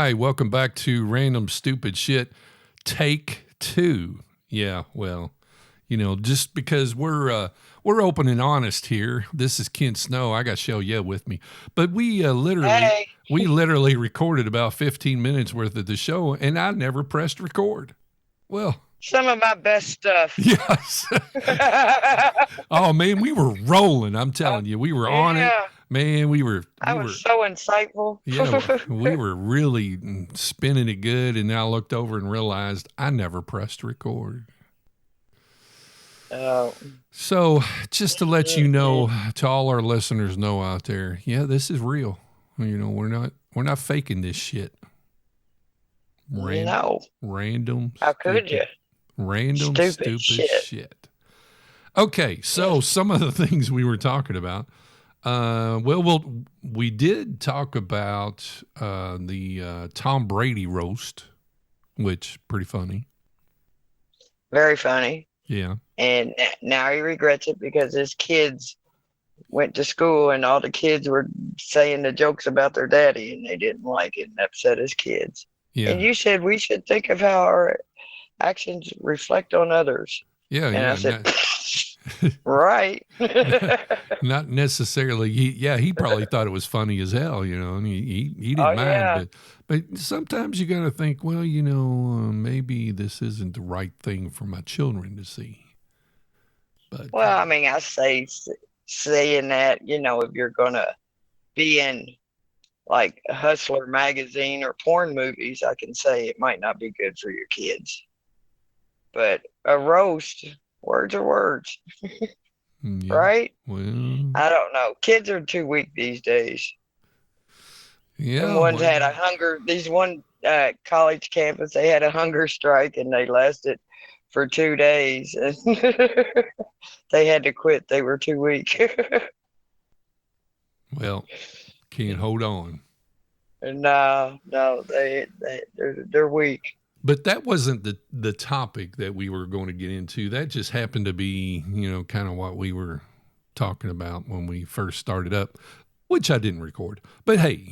right, welcome back to Random Stupid Shit, Take 2. Yeah, well, just because we're open and honest here. This is Ken Snow. I got Shell Yeah with me, but we Hey, literally recorded about 15 minutes worth of the show, and I never pressed record. Well, some of my best stuff. yes. Oh man, we were rolling. I'm telling you, we were on it. Yeah, Man, we I was were so insightful. Yeah, we were really spinning it good, and I looked over and realized I never pressed record. Oh, So, just to let you know, to all our listeners know out there, yeah, this is real. We're not faking this shit. no, Random, how could you? Stupid stupid shit. shit. Okay, so some of the things we were talking about. We did talk about the Tom Brady roast, which pretty funny. Very funny. Yeah. And now he regrets it because his kids went to school and all the kids were saying the jokes about their daddy and they didn't like it and upset his kids. Yeah. And you said we should think of how our actions reflect on others. Yeah. And Yeah. I said, right. Not necessarily. He probably thought it was funny as hell, and he didn't Oh, mind. yeah. But sometimes you got to think, well, maybe this isn't the right thing for my children to see. But Well, I mean, I say saying that, if you're gonna be in like a Hustler magazine or porn movies, I can say it might not be good for your kids. But a roast, words are words, yeah, right? well, I don't know. Kids are too weak these days. yeah, And one's had a hunger. These one college campus, they had a hunger strike and they lasted for 2 days. They had to quit. They were too weak. well, can't hold on. No, they're weak. But that wasn't the topic that we were going to get into. That just happened to be, kind of what we were talking about when we first started up, which I didn't record. But hey,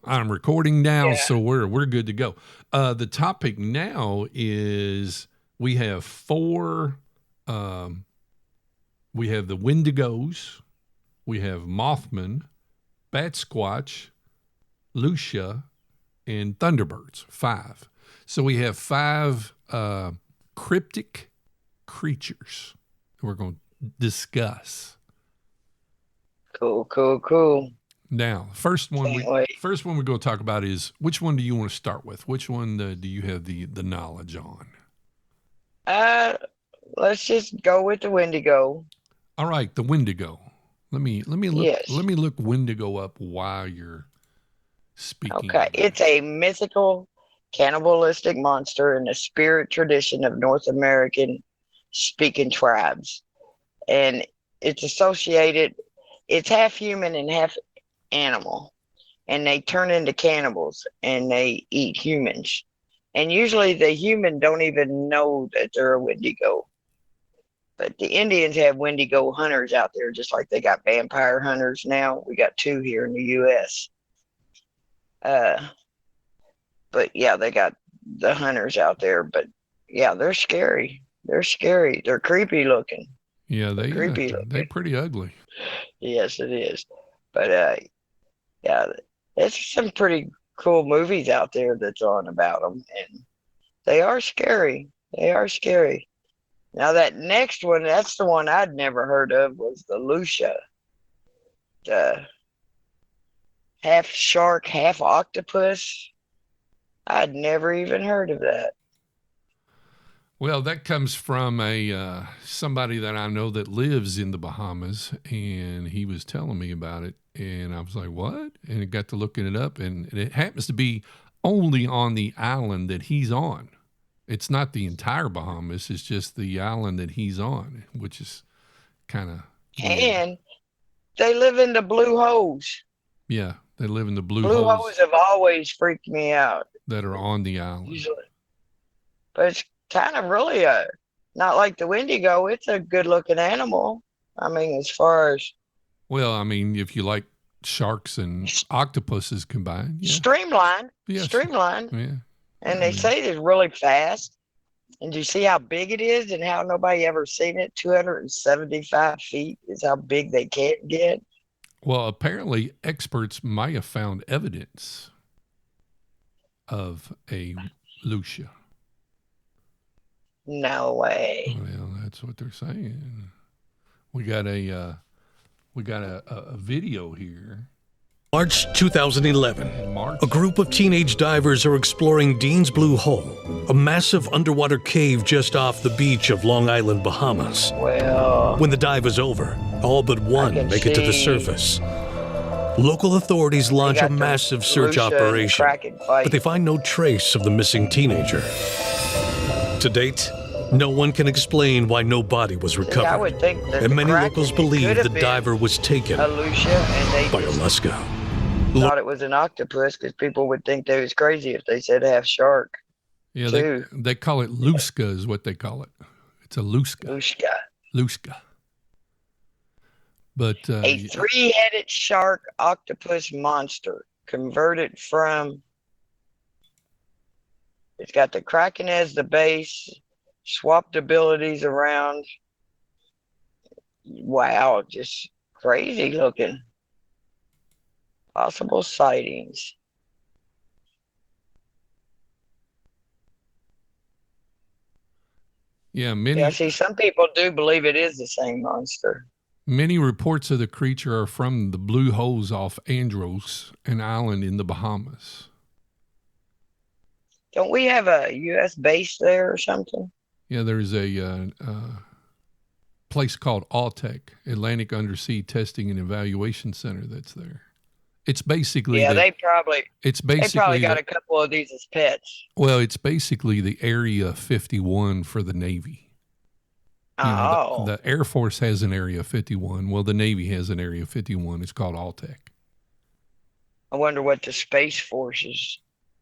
I'm recording now, Yeah. so we're good to go. The topic now is we have four. We have the Wendigos, we have Mothman, Bat Squatch, Lucia, and Thunderbirds. 5. So we have 5 cryptic creatures we're going to discuss. Cool. Now, first one Can't wait. we're going to talk about is, which one do you want to start with? Which one do you have the knowledge on? Let's just go with the Wendigo. All right, the Wendigo. Let me look. Yes. Let me look Wendigo up while you're speaking. Okay, it's a mythical cannibalistic monster in the spirit tradition of North American speaking tribes. And it's associated, it's half human and half animal. And they turn into cannibals and they eat humans. And usually the human don't even know that they're a Wendigo. But the Indians have Wendigo hunters out there, just like they got vampire hunters now. We got 2 here in the U.S. But yeah, they got the hunters out there. But yeah, they're scary. They're scary. They're creepy looking. Yeah, Creepy looking. they're pretty ugly. Yes, it is. But yeah, there's some pretty cool movies out there that's on about them, and they are scary. They are scary. Now that next one, that's the one I'd never heard of, was the Lucia. The half shark, half octopus. I'd never even heard of that. Well, that comes from a somebody that I know that lives in the Bahamas, and he was telling me about it, and I was like, "What?" And I got to looking it up, and it happens to be only on the island that he's on. It's not the entire Bahamas; it's just the island that he's on, which is kind of And they live in the blue holes. Yeah, they live in the blue Blue holes holes have always freaked me out. that are on the island. Usually, but it's kind of really not like the Wendigo. It's a good looking animal. I mean, as far as Well, I mean, if you like sharks and octopuses combined. Yeah. Streamlined. Yes. Streamlined. Yeah. And they say it's really fast. And do you see how big it is and how nobody ever seen it? 275 feet is how big they can get. Well, apparently experts might have found evidence of a Lucia. No way. Well, that's what they're saying. We got a video here. March 2011, a group of teenage divers are exploring Dean's Blue Hole, a massive underwater cave just off the beach of Long Island, Bahamas. Well, When the dive is over, all but one make it to the surface. Local authorities launch a massive search operation, but they find no trace of the missing teenager. To date, no one can explain why no body was recovered, I would think that and many Kraken, locals it believe could have the been diver was taken a Lucia, and they by a just Lusco. thought it was an octopus because people would think they was crazy if they said half shark. Yeah, too. they call it Luska is what they call it. It's a Luska. Lushka. But A three-headed shark octopus monster converted from. It's got the Kraken as the base, swapped abilities around. Wow, just crazy looking. Possible sightings. yeah, See, some people do believe it is the same monster. many reports of the creature are from the blue holes off Andros, an island in the Bahamas. Don't we have a U.S. base there or something? Yeah, there's a place called AUTEC, Atlantic Undersea Testing and Evaluation Center, that's there. It's basically they probably got a couple of these as pets. Well, it's basically the Area 51 for the Navy. The Air Force has an Area 51. Well, the Navy has an Area 51. It's called AUTEC. I wonder what the Space Force's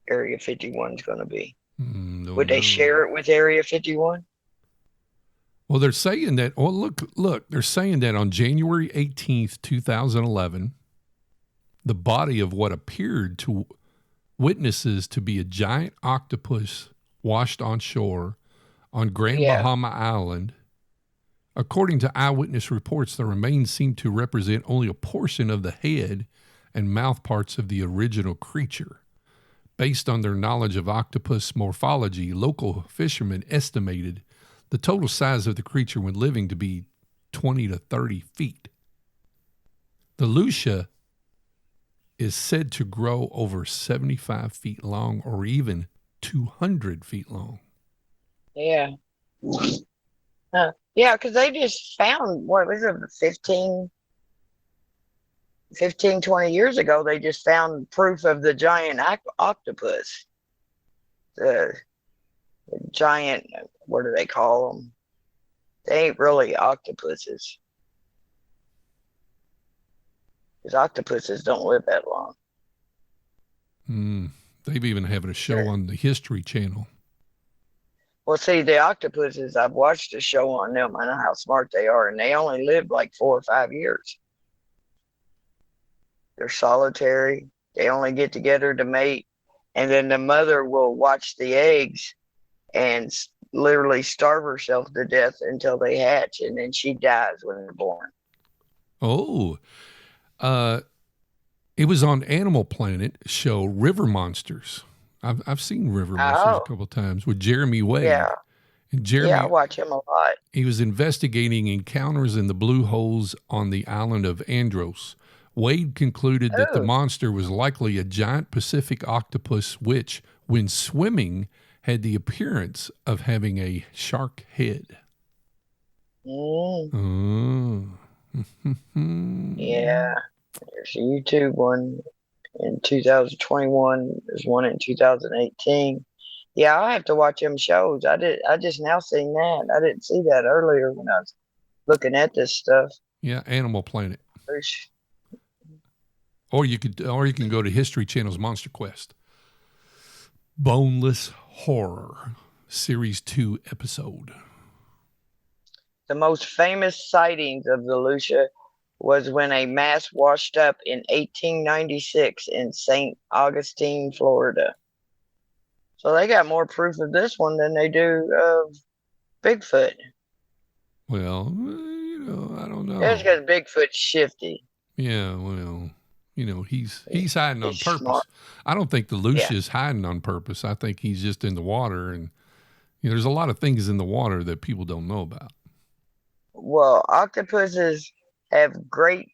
Area 51 is going to be. Would they share it with Area 51? Well, they're saying that. Well, look. They're saying that on January 18th, 2011, the body of what appeared to witnesses to be a giant octopus washed on shore on Grand Bahama Island. According to eyewitness reports, the remains seem to represent only a portion of the head and mouth parts of the original creature. Based on their knowledge of octopus morphology, local fishermen estimated the total size of the creature when living to be 20 to 30 feet. The Lucia is said to grow over 75 feet long or even 200 feet long. Yeah. Yeah, because they just found, what was it, 20 years ago, they just found proof of the giant octopus. The giant, what do they call them? They ain't really octopuses. Because octopuses don't live that long. They've even having a show on the History Channel. Well, see, the octopuses, I've watched a show on them. I know how smart they are, and they only live like 4 or 5 years. They're solitary. They only get together to mate, and then the mother will watch the eggs and literally starve herself to death until they hatch, and then she dies when they're born. Oh, it was on Animal Planet show River Monsters. I've seen River Monsters a couple of times with Jeremy Wade. Yeah. And Jeremy, I watch him a lot. He was investigating encounters in the blue holes on the island of Andros. Wade concluded that the monster was likely a giant Pacific octopus which, when swimming, had the appearance of having a shark head. Yeah. There's a YouTube one in 2021. There's one in 2018. Yeah, I'll have to watch them shows. I just now seen that. I didn't see that earlier when I was looking at this stuff. Yeah, Animal Planet. Or you can go to History Channel's Monster Quest. Boneless Horror, Series 2 episode. The most famous sightings of the Lucia was when a mass washed up in 1896 in St. Augustine, Florida. So they got more proof of this one than they do of Bigfoot. Well, I don't know. That's because Bigfoot's shifty. Yeah, well, he's hiding on purpose. Smart. I don't think the Lucia's hiding on purpose. I think he's just in the water, and there's a lot of things in the water that people don't know about. Well, octopuses have great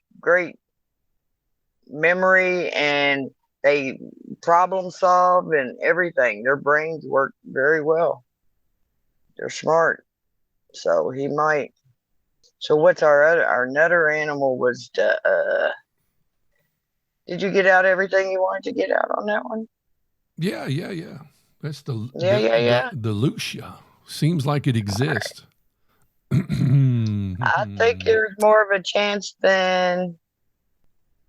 memory, and they problem solve and everything. Their brains work very well. They're smart. So he might. So what's our another animal was the did you get out everything you wanted to get out on that one? Yeah. That's the Lucia. Seems like it exists. I think there's more of a chance than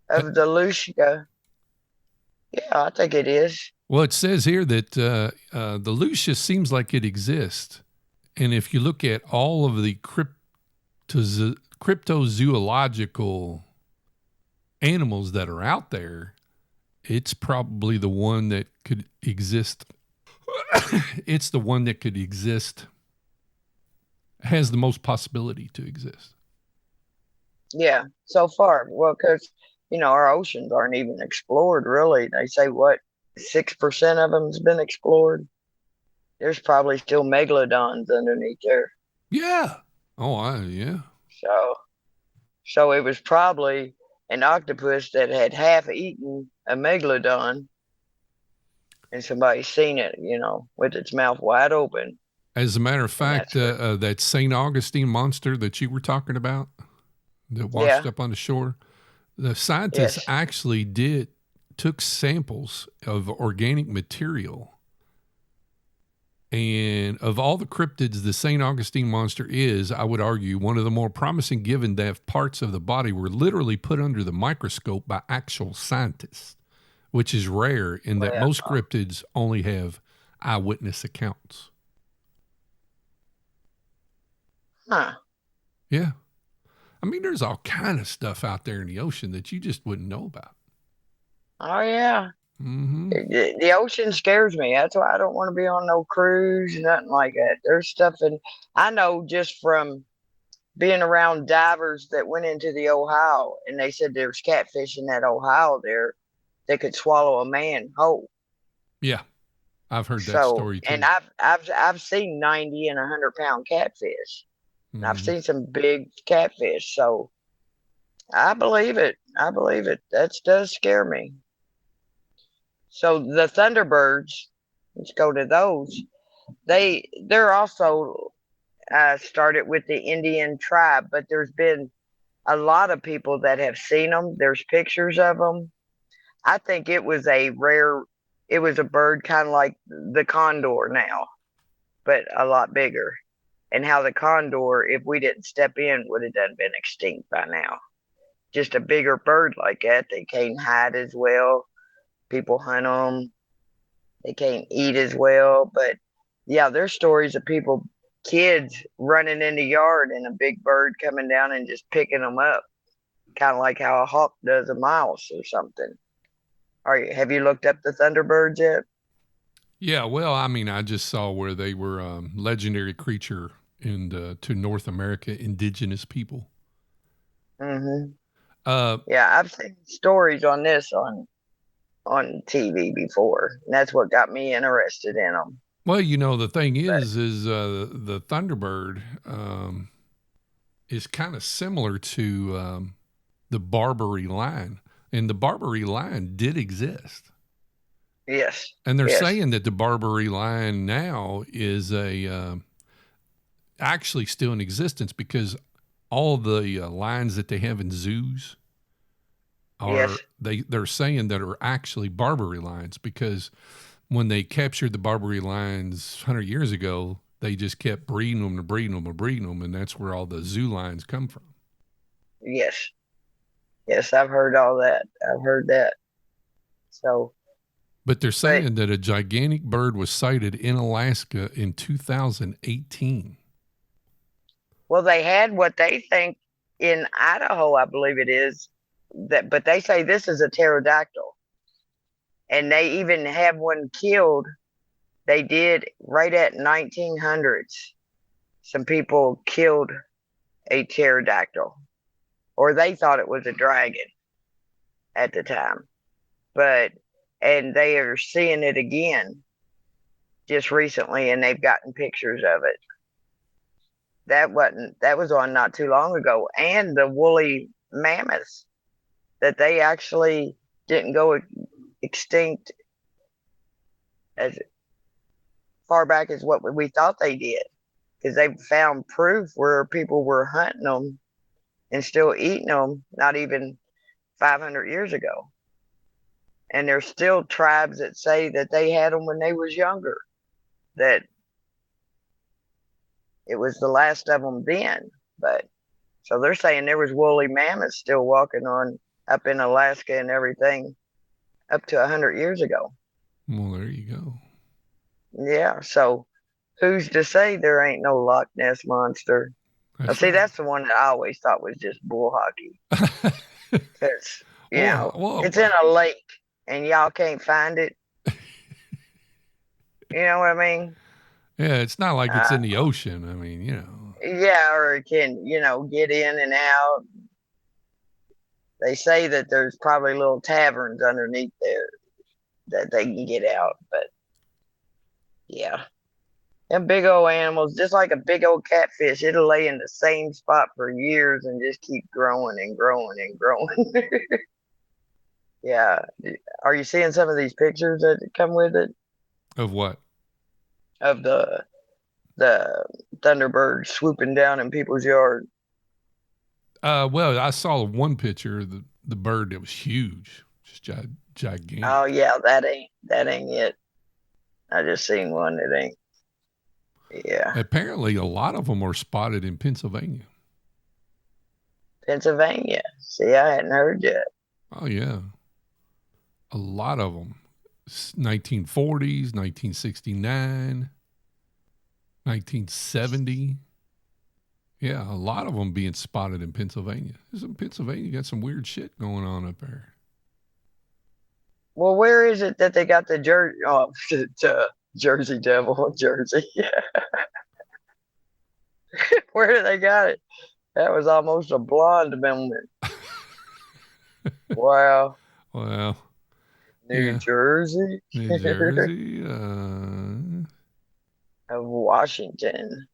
of the Lucia. Yeah, I think it is. Well, it says here that the Lucia seems like it exists. And if you look at all of the cryptozoological animals that are out there, it's probably the one that could exist. It's the one that could exist, has the most possibility to exist. Yeah, so far. Well, because, our oceans aren't even explored, really. They say, 6% of them has been explored. There's probably still megalodons underneath there. Yeah. Oh, yeah. So it was probably an octopus that had half eaten a megalodon, and somebody seen it, with its mouth wide open. As a matter of fact, that St. Augustine monster that you were talking about that washed up on the shore, the scientists actually took samples of organic material. And of all the cryptids, the St. Augustine monster is, I would argue, one of the more promising, given that parts of the body were literally put under the microscope by actual scientists, which is rare in that most cryptids only have eyewitness accounts. Huh. Yeah. I mean, there's all kind of stuff out there in the ocean that you just wouldn't know about. Oh, yeah. Mm-hmm. The ocean scares me. That's why I don't want to be on no cruise, nothing like that. There's stuff I know just from being around divers that went into the Ohio, and they said there's catfish in that Ohio there that could swallow a man whole. Yeah, I've heard that story too. And I've seen 90 and 100-pound catfish. And I've seen some big catfish. So I believe it. That does scare me. So the Thunderbirds, let's go to those. They're also started with the Indian tribe, but there's been a lot of people that have seen them. There's pictures of them. I think it was a bird kind of like the condor now, but a lot bigger. And how the condor, if we didn't step in, would have done been extinct by now. Just a bigger bird like that. They can't hide as well. People hunt them. They can't eat as well. But yeah, there's stories of kids running in the yard and a big bird coming down and just picking them up. Kind of like how a hawk does a mouse or something. Have you looked up the Thunderbirds yet? Yeah, well, I mean, I just saw where they were legendary creature to North America indigenous people. Mm-hmm. Yeah, I've seen stories on this on TV before, and that's what got me interested in them. Well, the thing is the Thunderbird is kind of similar to the Barbary lion, and the Barbary lion did exist. Yes. And they're saying that the Barbary lion now is actually still in existence because all the lions that they have in zoos they're saying that are actually Barbary lions, because when they captured the Barbary lions 100 years ago, they just kept breeding them, and that's where all the zoo lions come from. Yes. Yes, I've heard all that. I've heard that. So. But they're saying that a gigantic bird was sighted in Alaska in 2018. Well, they had what they think in Idaho, I believe it is, but they say this is a pterodactyl. And they even have one killed. They did right at 1900s. Some people killed a pterodactyl, or they thought it was a dragon at the time. And they are seeing it again just recently, and they've gotten pictures of it. That was on not too long ago. And the woolly mammoths, that they actually didn't go extinct as far back as what we thought they did, because they found proof where people were hunting them and still eating them not even 500 years ago. And there's still tribes that say that they had them when they was younger, that it was the last of them then. But so they're saying there was woolly mammoths still walking on up in Alaska and everything up to 100 years ago. Well, there you go. Yeah, so who's to say there ain't no Loch Ness monster? That's right. That's the one that I always thought was just bull hockey. It's, it's in a lake and y'all can't find it. You know what I mean? Yeah, it's not like it's in the ocean. I mean, Yeah, or it can, get in and out. They say that there's probably little taverns underneath there that they can get out, but yeah. And big old animals, just like a big old catfish, it'll lay in the same spot for years and just keep growing and growing and growing. Yeah. Are you seeing some of these pictures that come with it? Of what? Of the Thunderbird swooping down in people's yard. Well, I saw one picture of the bird that was huge, just gigantic. Oh yeah, that ain't it. I just seen one that ain't. Yeah. Apparently, a lot of them are spotted in Pennsylvania. Pennsylvania. See, I hadn't heard yet. Oh yeah, a lot of them. 1940s, 1969, 1970. Yeah, a lot of them being spotted in Pennsylvania. Pennsylvania got some weird shit going on up there. Well, where is it that they got the Jersey Devil? Jersey. Where did they got it? That was almost a blonde moment. Wow. Well. New Jersey. New Jersey. Of Washington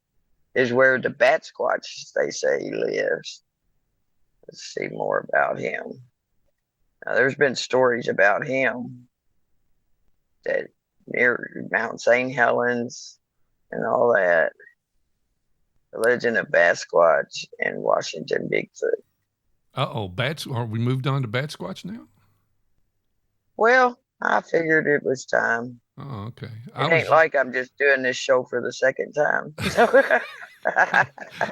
is where the Bat Squatch, they say, lives. Let's see more about him. Now, there's been stories about him that near Mount St. Helens and all that. The legend of Bat Squatch and Washington Bigfoot. Bats. Are we moved on to Bat Squatch now? Well, I figured it was time. Oh, okay. It ain't like I'm just doing this show for the second time.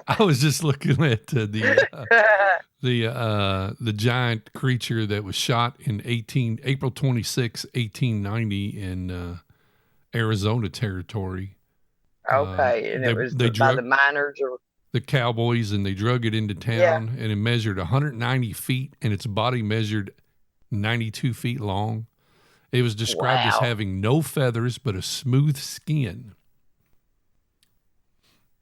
I was just looking at the giant creature that was shot in April 26, 1890 in Arizona territory. Okay, and it was by the miners or the cowboys, and they drug it into town, and it measured 190 feet, and its body measured 92 feet long. It was described as having no feathers but a smooth skin.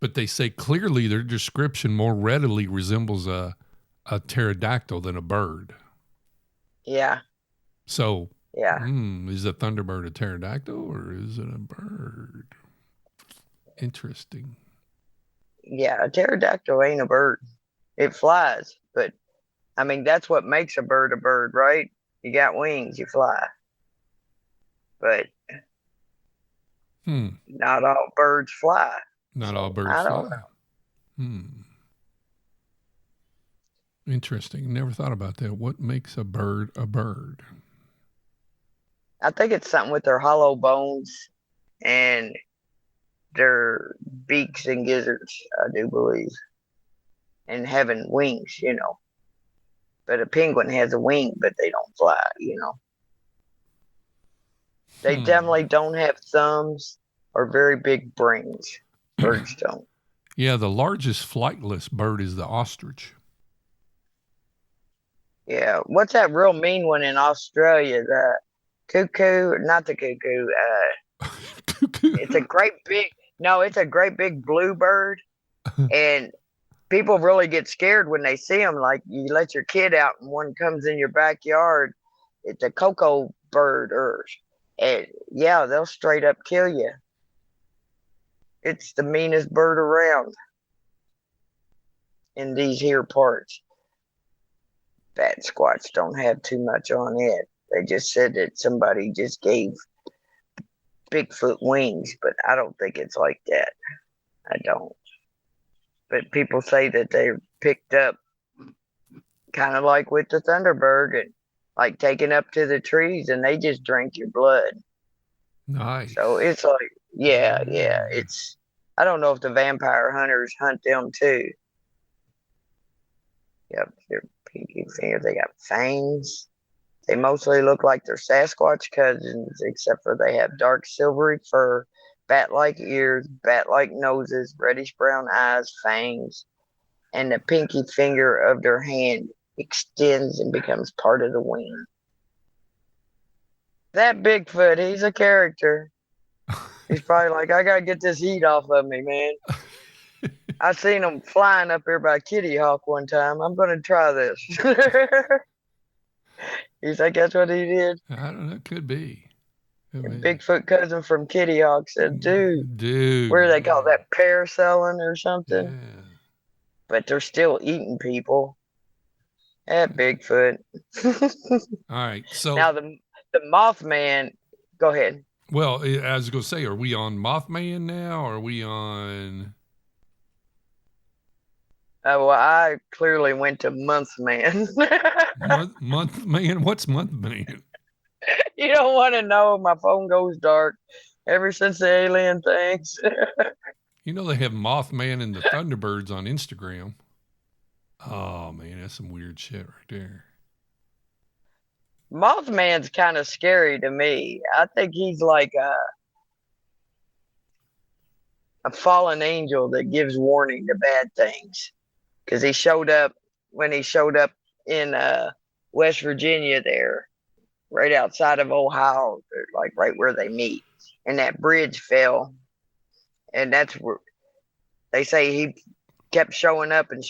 But they say clearly their description more readily resembles a pterodactyl than a bird. Yeah. So, is a thunderbird a pterodactyl or is it a bird? Interesting. Yeah, a pterodactyl ain't a bird. It flies, but I mean, that's what makes a bird, right? You got wings, you fly. But not all birds fly. Not all birds fly. I don't know. Interesting. Never thought about that. What makes a bird a bird? I think it's something with their hollow bones and their beaks and gizzards, I do believe. And having wings, But a penguin has a wing, but they don't fly, They definitely don't have thumbs or very big brains. Birds don't. Yeah, the largest flightless bird is the ostrich. Yeah. What's that real mean one in Australia? The cuckoo, not the cuckoo. Cuckoo. It's a great big. No, it's a great big bluebird, and people really get scared when they see them. Like you let your kid out, and one comes in your backyard. It's a cocoa bird, and yeah, they'll straight up kill you. It's the meanest bird around in these here parts. Bat squats don't have too much on it. They just said that somebody just gave Bigfoot wings, but I don't think it's like that. I don't. But people say that they picked up kind of like with the Thunderbird and like taken up to the trees and they just drink your blood. Nice. So it's like, yeah. It's, I don't know if the vampire hunters hunt them too. Yep, their pinky finger. They got fangs. They mostly look like their Sasquatch cousins, except for they have dark silvery fur, bat-like ears, bat-like noses, reddish-brown eyes, fangs, and the pinky finger of their hand extends and becomes part of the wing. That Bigfoot, he's a character. He's probably like, I gotta get this heat off of me, man. I seen him flying up here by Kitty Hawk one time. I'm gonna try this. You think that's what he did? I don't know. Could be. Bigfoot cousin from Kitty Hawk said, dude, where do they call that, parasailing or something? Yeah. But they're still eating people. That Bigfoot. All right. So now the Mothman, go ahead. Well, I was going to say, are we on Mothman now? Or are we on... Well, I clearly went to Monthman. Monthman? What's Monthman? You don't want to know. My phone goes dark ever since the alien things. You know they have Mothman and the Thunderbirds on Instagram. Oh, man, that's some weird shit right there. Mothman's kind of scary to me. I think he's like a fallen angel that gives warning to bad things. Because he showed up in West Virginia there, right outside of Ohio, like right where they meet. And that bridge fell. And that's where they say he kept showing up, and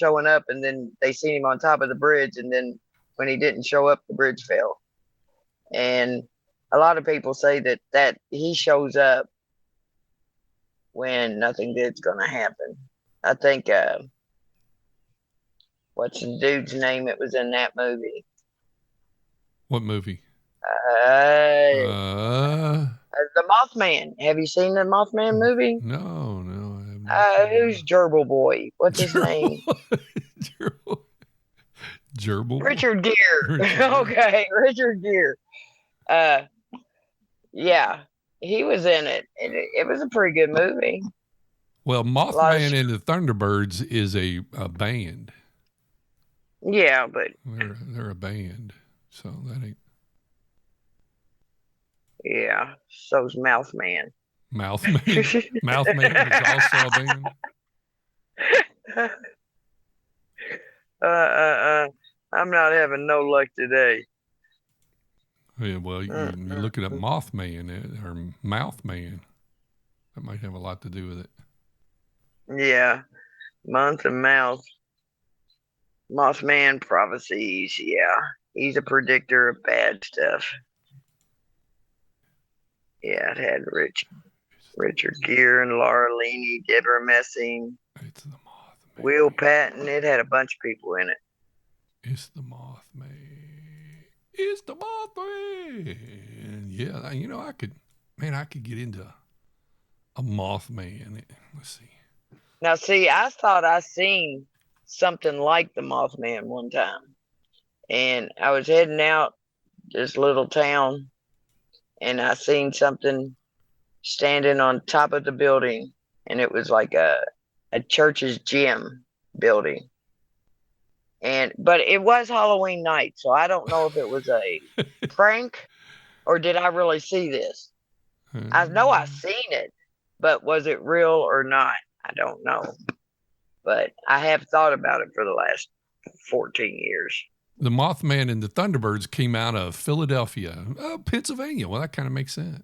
then they seen him on top of the bridge, and then when he didn't show up, the bridge fell. And a lot of people say that he shows up when nothing good's gonna happen. I think what's the dude's name that was in that movie? What movie? The Mothman. Have you seen the Mothman movie? No, I haven't. Who's Gerbil Boy? What's his name? Gerbil? Richard Gere. Okay, Richard Gere. Yeah, he was in it. It was a pretty good movie. Well, Mothman and the Thunderbirds is a band. Yeah, but they're a band, so that ain't. Yeah, so's Mouthman. Mouthman? Mouthman is also a band? I'm not having no luck today. Yeah, well, you're looking at Mothman or Mouthman. That might have a lot to do with it. Yeah, month and mouth. Mothman prophecies. Yeah, he's a predictor of bad stuff. Yeah, it had Richard Gere and Laura Linney, Deborah Messing, it's the Mothman. Will Patton. It had a bunch of people in it. It's the Mothman. It's the Mothman. Yeah, you know, I could get into a Mothman. Let's see. Now, see, I thought I seen something like the Mothman one time, and I was heading out this little town, and I seen something standing on top of the building, and it was like a church's gym building. But it was Halloween night, so I don't know if it was a prank or did I really see this. I know I seen it, but was it real or not? I don't know. But I have thought about it for the last 14 years. The Mothman and the Thunderbirds came out of Philadelphia, Pennsylvania. Well, that kind of makes sense.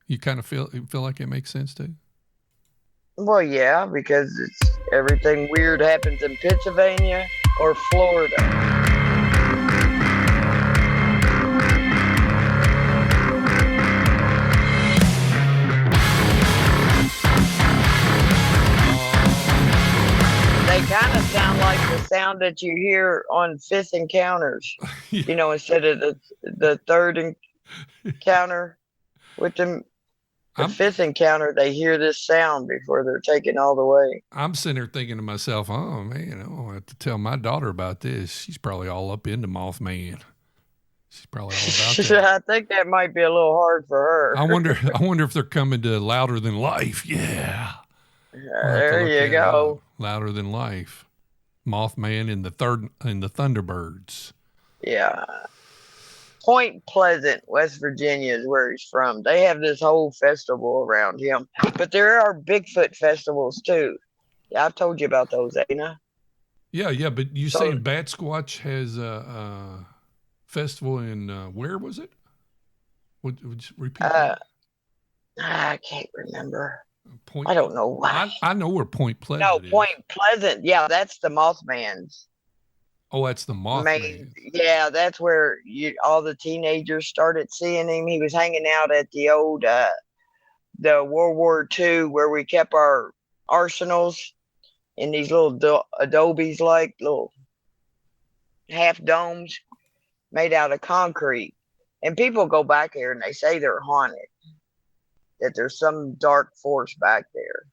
You kind of feel like it makes sense too? Well, yeah, because everything weird happens in Pennsylvania or Florida. They kind of sound like the sound that you hear on Fifth Encounters. Yeah. You know, instead of the third encounter with them. The fifth encounter, they hear this sound before they're taken all the way. I'm sitting there thinking to myself, oh, man, I'm going to have to tell my daughter about this. She's probably all up into Mothman. She's probably all about that. I think that might be a little hard for her. I wonder if they're coming to Louder Than Life. Yeah. There you go. Louder Than Life. Mothman and the Thunderbirds. Yeah. Point Pleasant, West Virginia is where he's from. They have this whole festival around him. But there are Bigfoot festivals too. Yeah, I've told you about those, ain't I? Yeah, but you saying Bat Squatch has a festival in, where was it? Would you repeat that? I can't remember. I don't know why. I know where Point Pleasant is. No, Point Pleasant. Yeah, that's the Mothman's. Oh, that's the Mothman. Yeah, that's where all the teenagers started seeing him. He was hanging out at the old, the World War II, where we kept our arsenals in these little adobes, like little half domes made out of concrete. And people go back there and they say they're haunted, that there's some dark force back there.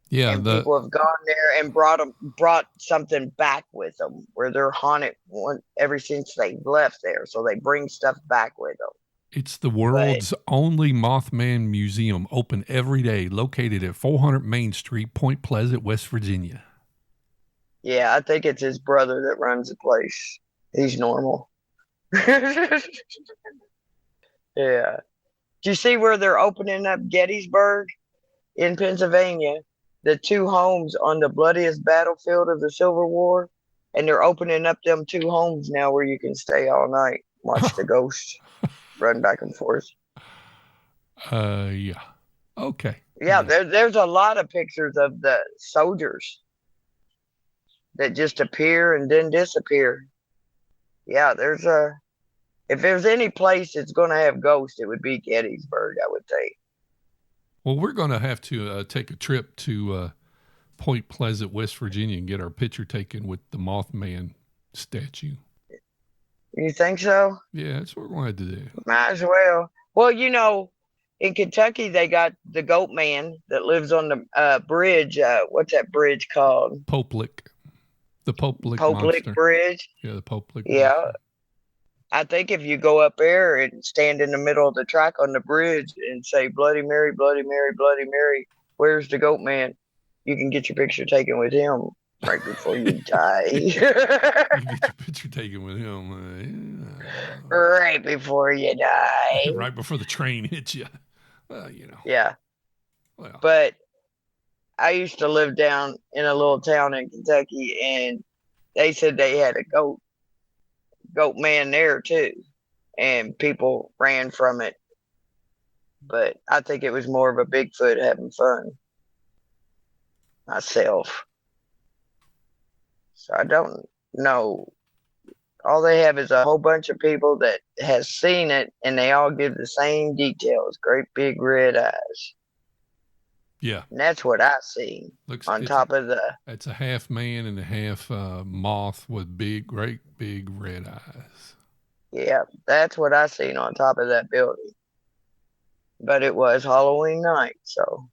Yeah, and people have gone there and brought something back with them, where they're haunted ever since they left there. So they bring stuff back with them. It's the world's only Mothman museum, open every day, located at 400 Main Street, Point Pleasant, West Virginia. Yeah, I think it's his brother that runs the place. He's normal. Yeah. Do you see where they're opening up Gettysburg in Pennsylvania? The two homes on the bloodiest battlefield of the Civil War, and they're opening up them two homes now where you can stay all night, watch the ghosts run back and forth. Yeah. Okay. Yeah, there's a lot of pictures of the soldiers that just appear and then disappear. Yeah, if there's any place that's going to have ghosts, it would be Gettysburg, I would think. Well, we're going to have to take a trip to Point Pleasant, West Virginia, and get our picture taken with the Mothman statue. You think so? Yeah, that's what we're going to have to do. Might as well. Well, you know, in Kentucky, they got the Goat Man that lives on the bridge. What's that bridge called? Poplick. The Poplick monster. Bridge? Yeah, the Poplick. Yeah. Monster. I think if you go up there and stand in the middle of the track on the bridge and say, Bloody Mary, Bloody Mary, Bloody Mary, where's the Goat Man? You can get your picture taken with him right before you die. You get your picture taken with him. Right before you die. Right before the train hits you. Well, you know. Yeah. Well. But I used to live down in a little town in Kentucky, and they said they had a goat man there too, and people ran from it. But I think it was more of a Bigfoot having fun myself. So I don't know. All they have is a whole bunch of people that has seen it, and they all give the same details. Great big red eyes. Yeah. And that's what I see on top of the... It's a half man and a half moth with great big red eyes. Yeah, that's what I seen on top of that building. But it was Halloween night, so...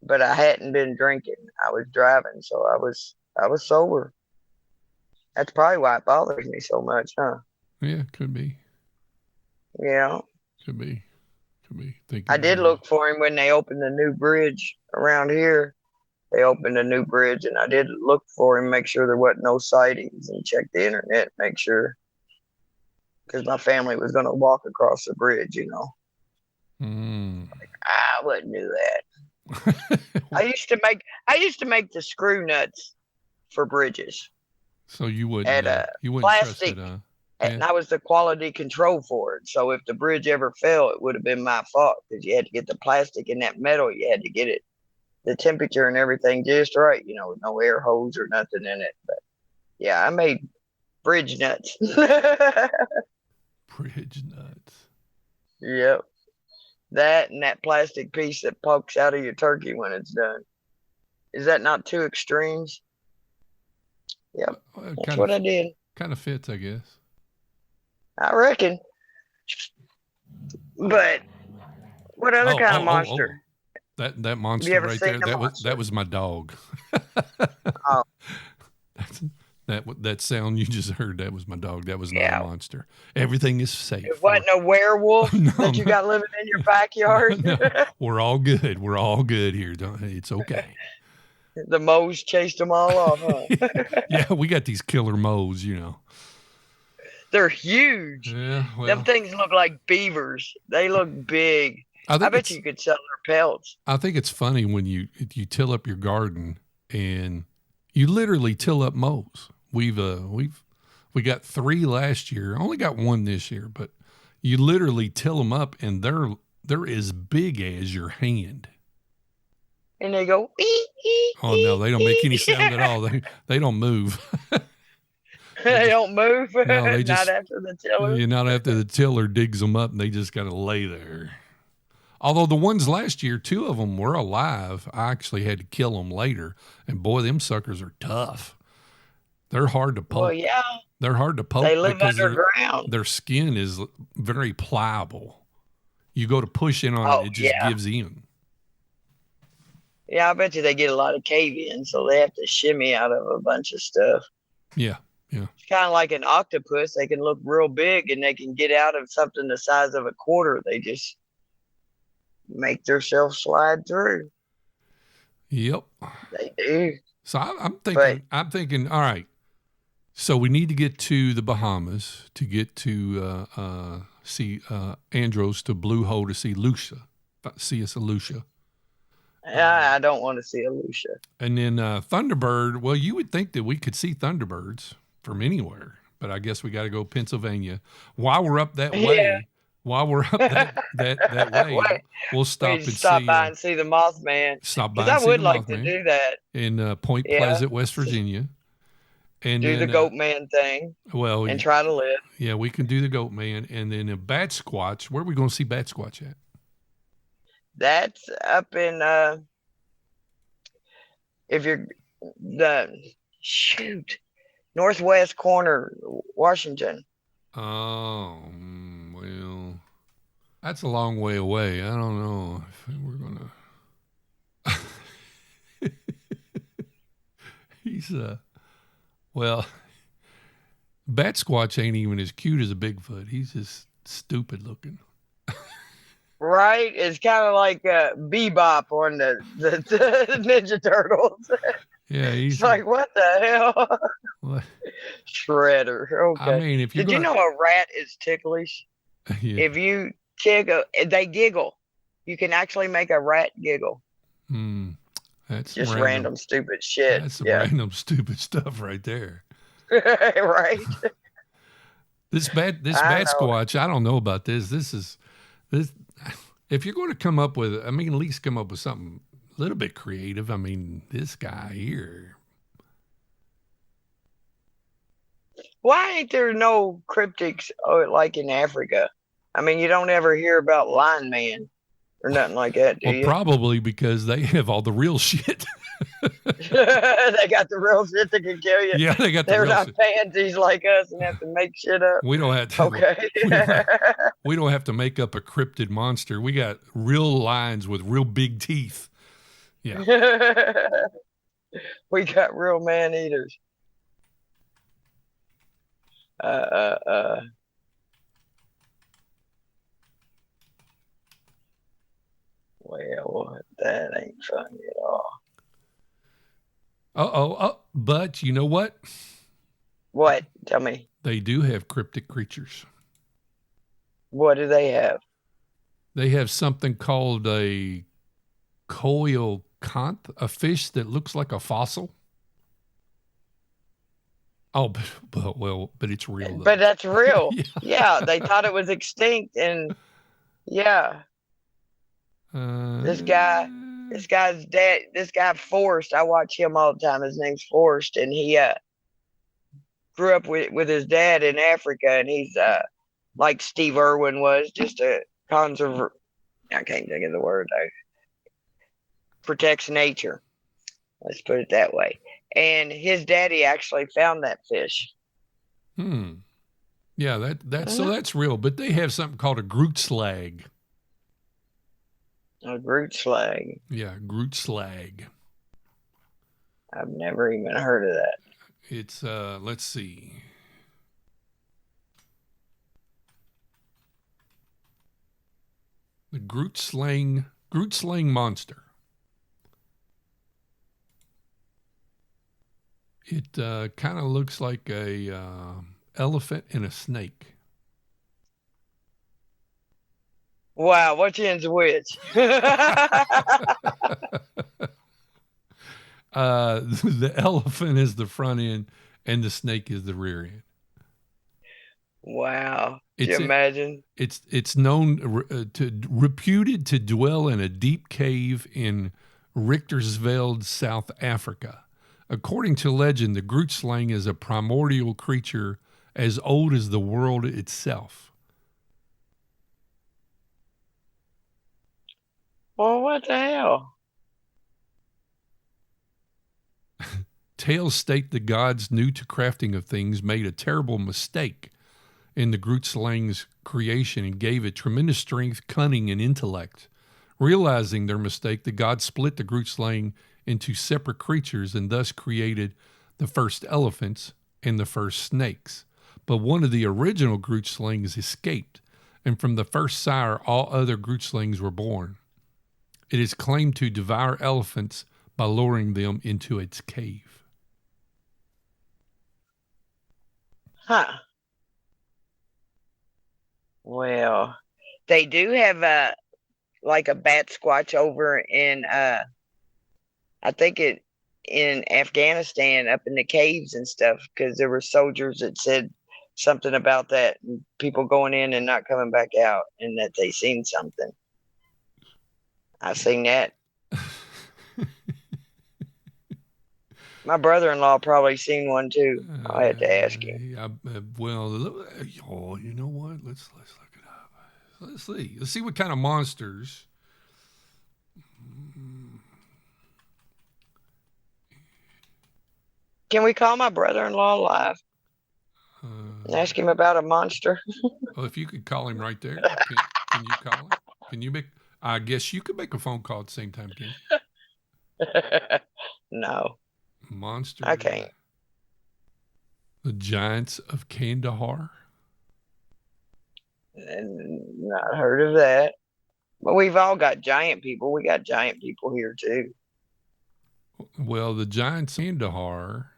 But I hadn't been drinking. I was driving, so I was sober. That's probably why it bothers me so much, huh? Yeah, could be. Yeah. Could be. I did look for him when they opened the new bridge around here. They opened a new bridge, and I did look for him, make sure there wasn't no sightings, and check the internet, make sure, because my family was going to walk across the bridge, you know. Like, I wouldn't do that. I used to make the screw nuts for bridges. So you wouldn't trust it, plastic, and I was the quality control for it. So if the bridge ever fell, it would have been my fault because you had to get the plastic and that metal. You had to get it, the temperature and everything just right. With no air hose or nothing in it. But yeah, I made bridge nuts. Bridge nuts. Yep. That and that plastic piece that pokes out of your turkey when it's done. Is that not two extremes? Yep. That's what I did. Kind of fits, I guess. I reckon. But what other kind of monster? That monster right there. That was my dog. Oh. That sound you just heard, that was my dog. That was not a monster. Everything is safe. It wasn't a werewolf that you got living in your backyard. No, we're all good. We're all good here. It's okay. The moles chased them all off, huh? Yeah, we got these killer moles, They're huge. Yeah, well, them things look like beavers. They look big. I bet you could sell their pelts. I think it's funny when you till up your garden and you literally till up moles. We got 3 last year. Only got 1 this year, but you literally till them up and they're as big as your hand. And they go, oh no, they don't make any sound at all. They don't move. They don't move. No, they just, not after the tiller. Not after the tiller digs them up, and they just got to lay there. Although the ones last year, 2 of them were alive. I actually had to kill them later, and boy, them suckers are tough. They're hard to poke. Well, yeah. They're hard to poke. They live underground. Their skin is very pliable. You go to push in on it just gives in. Yeah, I bet you they get a lot of cave-in, so they have to shimmy out of a bunch of stuff. Yeah, yeah. It's kind of like an octopus. They can look real big, and they can get out of something the size of a quarter. They just make themselves slide through. Yep. They do. So I'm thinking, all right, so we need to get to the Bahamas to get to see Andros, to Blue Hole to see Lucia. See us a Lucia. I don't want to see a Lucia. And then Thunderbird, well, you would think that we could see Thunderbirds from anywhere, but I guess we got to go Pennsylvania. While we're up that way, that way, we'll stop by and see the Mothman. Stop by and see I would the like Mothman to do that. In Point Pleasant, West Virginia. And do the Goat Man thing. Well, and try to live. Yeah, we can do the Goat Man. And then a Bat Squatch. Where are we going to see Bat Squatch at? That's up in if you're northwest corner, Washington. Oh, well, that's a long way away. I don't know if we're gonna. He's well, Bat Squatch ain't even as cute as a Bigfoot. He's just stupid looking. Right? It's kind of like Bebop on the Ninja Turtles. Yeah, he's like, what the hell? What? Shredder. Okay. I mean, if you you know a rat is ticklish? Yeah. If you tickle, they giggle. You can actually make a rat giggle. That's just random stupid shit. That's some random stupid stuff right there. Right. This Bat Squatch, I don't know about this. This. If you're going to come up with, at least come up with something a little bit creative. This guy here. Why ain't there no cryptics like in Africa? You don't ever hear about Lion Man or nothing like that, do you? Probably because they have all the real shit. They got the real shit that can kill you. Yeah, they got the real shit. They're not pansies like us and have to make shit up. We don't have to. Okay. we don't have to make up a cryptid monster. We got real lions with real big teeth. Yeah. We got real man eaters. Well, that ain't funny at all. But you know what? What? Tell me. They do have cryptic creatures. What do they have? They have something called a coelacanth, a fish that looks like a fossil. Oh, but it's real though. But that's real. Yeah. Yeah, they thought it was extinct, and yeah, this guy, this guy Forrest. I watch him all the time. His name's Forrest, and he grew up with his dad in Africa, and he's like Steve Irwin was, just a conservator. I can't think of the word. Protects nature. Let's put it that way. And his daddy actually found that fish. Yeah, so that's real. But they have something called a Groot slag. A Groot slag. Yeah, Groot slag. I've never even heard of that. It's let's see. The Groot slang monster. It kind of looks like a elephant and a snake. Wow, which end's which? The elephant is the front end, and the snake is the rear end. Wow! Can you imagine? It's known reputed to dwell in a deep cave in Richtersveld, South Africa. According to legend, the Grootslang is a primordial creature as old as the world itself. Well, what the hell? Tales state the gods new to crafting of things made a terrible mistake in the Grootslang's creation and gave it tremendous strength, cunning, and intellect. Realizing their mistake, the gods split the Grootslang into separate creatures and thus created the first elephants and the first snakes. But one of the original Grootslings escaped, and from the first sire, all other Grootslings were born. It is claimed to devour elephants by luring them into its cave. Huh. Well, they do have a bat squatch over in I think in Afghanistan, up in the caves and stuff, because there were soldiers that said something about that, and people going in and not coming back out, and that they seen something. I seen that. My brother-in-law probably seen one too. I had to ask him. Well, you know what? Let's look it up. Let's see. Let's see what kind of monsters. Can we call my brother-in-law live and ask him about a monster? Well, if you could call him right there, can you call him? Can you make? I guess you could make a phone call at the same time, can you? No. Monster. I can't. The Giants of Kandahar. Not heard of that. But we've all got giant people. We got giant people here too. Well, the Giants of Kandahar.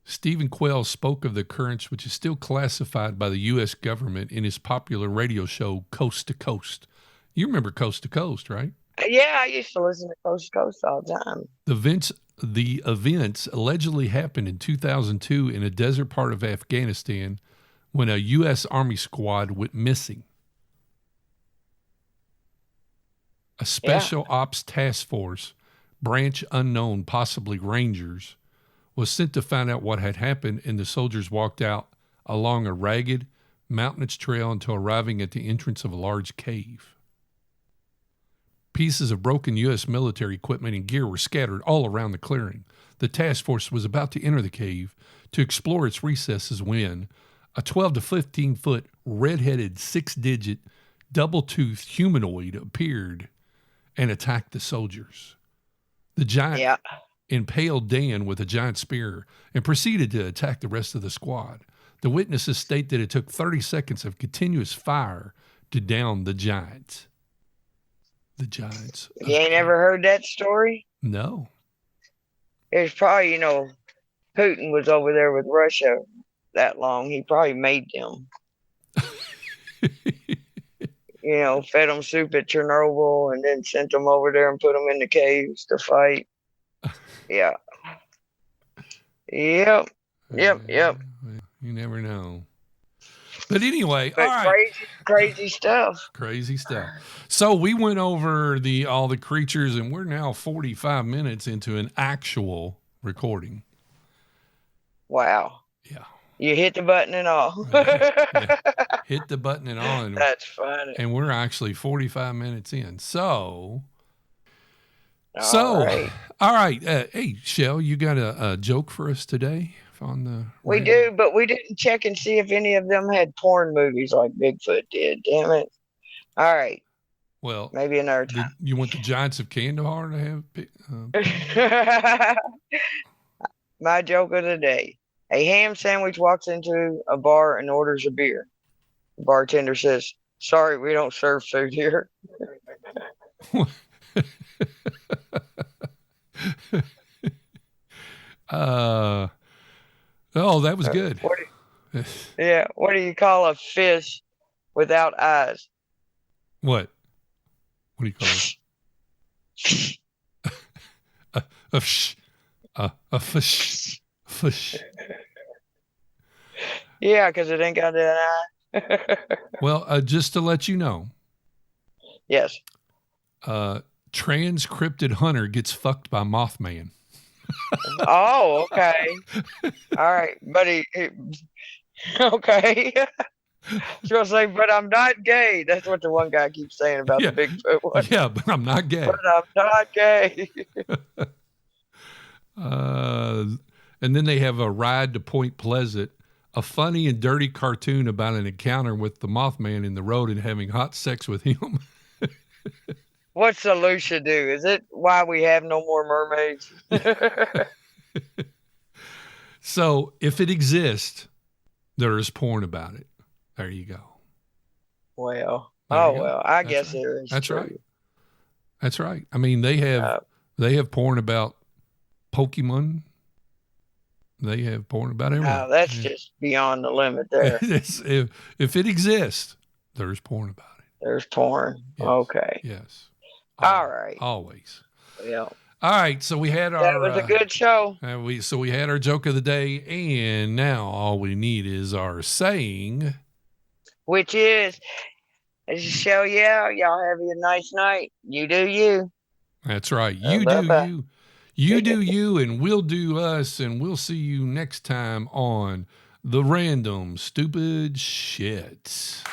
Stephen Quayle spoke of the occurrence, which is still classified by the U.S. government in his popular radio show, Coast to Coast. You remember Coast to Coast, right? Yeah, I used to listen to Coast to Coast all the time. The events allegedly happened in 2002 in a desert part of Afghanistan when a U.S. Army squad went missing. A special ops task force, branch unknown, possibly Rangers, was sent to find out what had happened, and the soldiers walked out along a ragged, mountainous trail until arriving at the entrance of a large cave. Pieces of broken U.S. military equipment and gear were scattered all around the clearing. The task force was about to enter the cave to explore its recesses when a 12 to 15-foot, red-headed, 6-digit, double-toothed humanoid appeared and attacked the soldiers. The giant impaled Dan with a giant spear and proceeded to attack the rest of the squad. The witnesses state that it took 30 seconds of continuous fire to down the giants. The Giants. You ain't ever heard that story? No. It's probably, Putin was over there with Russia that long. He probably made them. Fed them soup at Chernobyl and then sent them over there and put them in the caves to fight. Yeah. Yep. Yep. You never know. But anyway, all right. Crazy stuff. Crazy stuff. So we went over all the creatures, and we're now 45 minutes into an actual recording. Wow. Yeah. You hit the button and all. Yeah. Hit the button and all. And, that's funny. And we're actually 45 minutes in. So. All right. Hey, Shell, you got a joke for us today? We do, but we didn't check and see if any of them had porn movies like Bigfoot did. Damn it. All right. Well, maybe another time. You want the Giants of Kandahar to have? My joke of the day. A ham sandwich walks into a bar and orders a beer. The bartender says, "Sorry, we don't serve food here." Oh, that was good. What do you call a fish without eyes? What do you call it? A fish. Yeah, because it ain't got an eye. Well, just to let you know. Yes. Transcripted hunter gets fucked by Mothman. Oh, okay. All right, buddy. Okay. She'll say, "But I'm not gay." That's what the one guy keeps saying about the Bigfoot one. Yeah, but I'm not gay. But I'm not gay. And then they have a ride to Point Pleasant, a funny and dirty cartoon about an encounter with the Mothman in the road and having hot sex with him. What's Lucia do? Is it why we have no more mermaids? So if it exists, there is porn about it. There you go. Well, I guess right. there is. That's true. right. That's right. I mean, they have porn about Pokemon. They have porn about everything. No, that's just beyond the limit there. If it exists, there's porn about it. There's porn. Yes. Okay. Yes. All right. Always. Yeah. All right. So we had our. That was a good show. We had our joke of the day, and now all we need is our saying, which is, "It's a show. Yeah, y'all have a nice night. You do you." That's right. You do you. You do you, and we'll do us, and we'll see you next time on The Random Stupid Shit.